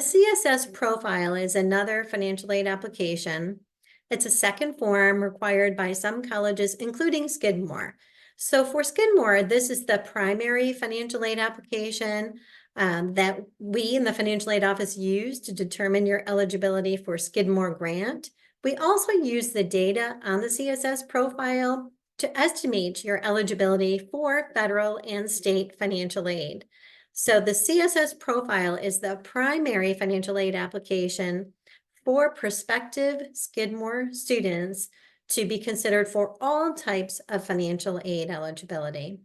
CSS Profile is another financial aid application. It's a second form required by some colleges, including Skidmore. So for Skidmore, this is the primary financial aid application that we in the financial aid office use to determine your eligibility for Skidmore grant. We also use the data on the CSS Profile to estimate your eligibility for federal and state financial aid. So the CSS Profile is the primary financial aid application for prospective Skidmore students to be considered for all types of financial aid eligibility.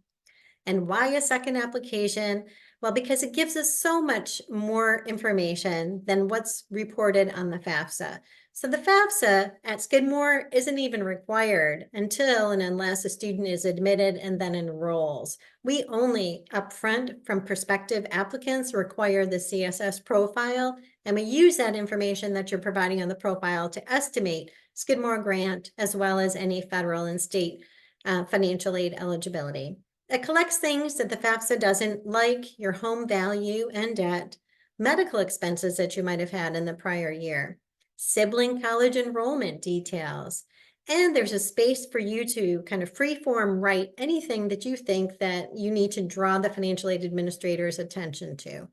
And why a second application? Well, because it gives us so much more information than what's reported on the FAFSA. So the FAFSA at Skidmore isn't even required until and unless a student is admitted and then enrolls. We only upfront from prospective applicants require the CSS Profile, and we use that information that you're providing on the profile to estimate Skidmore grant as well as any federal and state financial aid eligibility. It collects things that the FAFSA doesn't, like your home value and debt, medical expenses that you might have had in the prior year, sibling college enrollment details, and there's a space for you to kind of free-form write anything that you think that you need to draw the financial aid administrator's attention to.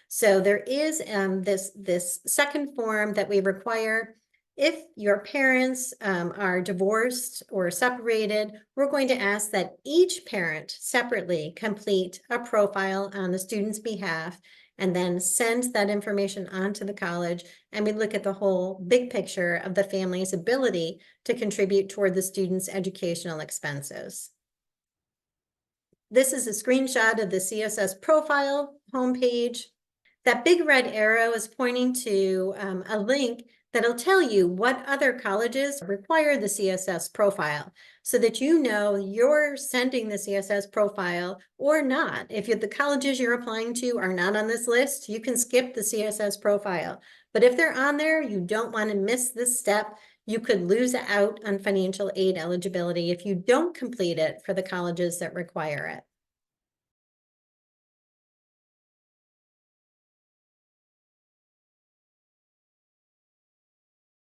So there is this second form that we require. If your parents are divorced or separated, we're going to ask that each parent separately complete a profile on the student's behalf and then send that information on to the college. And we look at the whole big picture of the family's ability to contribute toward the student's educational expenses. This is a screenshot of the CSS Profile homepage. That big red arrow is pointing to a link that'll tell you what other colleges require the CSS Profile so that you know you're sending the CSS Profile or not. If the colleges you're applying to are not on this list, you can skip the CSS Profile. But if they're on there, you don't want to miss this step. You could lose out on financial aid eligibility if you don't complete it for the colleges that require it.